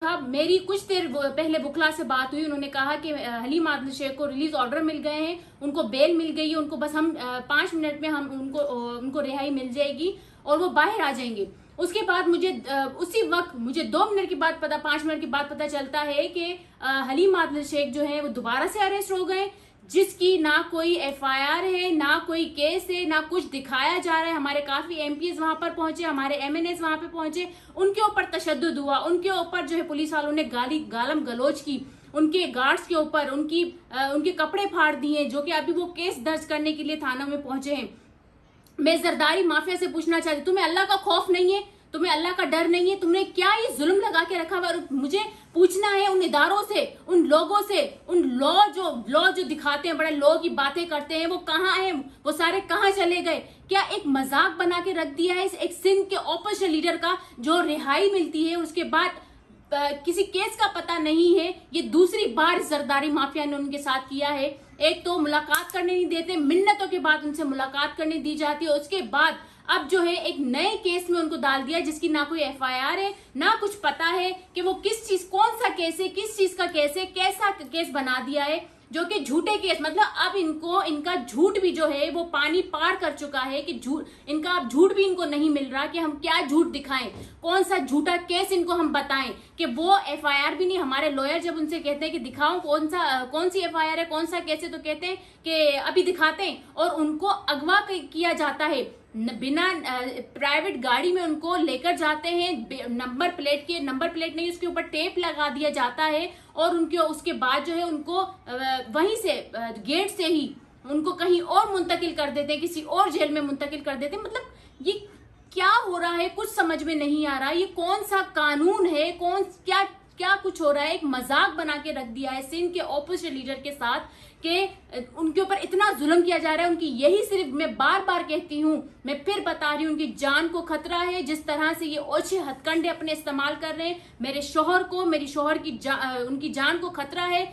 मेरी कुछ देर पहले बुखला से बात हुई। उन्होंने कहा कि हलीम आदिल शेख को रिलीज ऑर्डर मिल गए हैं, उनको बेल मिल गई है, उनको बस हम 5 मिनट में हम उनको रिहाई मिल जाएगी और वो बाहर आ जाएंगे। उसके बाद मुझे उसी वक्त मुझे 2 मिनट के बाद 5 मिनट के बाद पता चलता है कि हलीम आदिल शेख जो है वो दोबारा से अरेस्ट हो गए, जिसकी ना कोई एफआईआर है, ना कोई केस है, ना कुछ दिखाया जा रहा है। हमारे काफी एमपीज वहां पर पहुंचे, हमारे एमएनएस वहां पे पहुंचे, उनके ऊपर तशद्दुद हुआ, उनके ऊपर जो है पुलिस वालों ने गालम गलोच की, उनके गार्ड्स के ऊपर उनके कपड़े फाड़ दिए, जो कि अभी वो केस दर्ज करने के लिए थानों में पहुंचे हैं। मैं जरदारी माफिया से पूछना चाहती, तुम्हें अल्लाह का खौफ नहीं है? तुम्हें अल्लाह का डर नहीं है? तुमने क्या ये जुल्म लगा के रखा हुआ? और मुझे पूछना है उन इदारों से, उन लोगों से, उन लॉ जो दिखाते हैं, बड़े लॉ की बातें करते हैं, वो कहाँ हैं? वो सारे कहाँ चले गए? क्या एक मजाक बना के रख दिया है एक सिंध के ऑपोजिशन लीडर का जो रिहाई मिलती है उसके बाद किसी केस का पता नहीं है? ये दूसरी बार जरदारी माफिया ने उनके साथ किया है। एक तो मुलाकात करने नहीं देते, मिन्नतों के बाद उनसे मुलाकात करने दी जाती है, उसके बाद अब जो है एक नए केस में उनको डाल दिया जिसकी ना कोई एफआईआर है, ना कुछ पता है कि वो किस चीज, कौन सा केस है, किस चीज का केस है, कैसा केस बना दिया है, जो कि झूठे केस। मतलब अब इनका झूठ भी जो है वो पानी पार कर चुका है कि इनका अब झूठ भी इनको नहीं मिल रहा कि हम क्या झूठ दिखाएं, कौन सा झूठा केस इनको हम बताएं कि वो एफआईआर भी नहीं। हमारे लॉयर जब उनसे कहते हैं कि दिखाओ कौन सी एफआईआर है, कौन सा केस है, तो कहते हैं कि अभी दिखाते हैं, और उनको अगवा किया जाता है, बिना प्राइवेट गाड़ी में उनको लेकर जाते हैं, नंबर प्लेट नहीं, उसके ऊपर टेप लगा दिया जाता है, और उसके बाद जो है उनको वहीं से गेट से ही उनको कहीं और मुंतकिल कर देते हैं, किसी और जेल में मुंतकिल कर देते हैं। मतलब ये क्या हो रहा है, कुछ समझ में नहीं आ रहा। ये कौन सा कानून है, क्या कुछ हो रहा है? एक मजाक बना के रख दिया है सिंध के ऑपोजिशन लीडर के साथ कि उनके ऊपर इतना जुल्म किया जा रहा है। उनकी यही सिर्फ, मैं बार बार कहती हूँ, मैं फिर बता रही हूँ, उनकी जान को खतरा है। जिस तरह से ये ओछे हथकंडे अपने इस्तेमाल कर रहे हैं, मेरे शोहर को, मेरी शोहर की उनकी जान को खतरा है।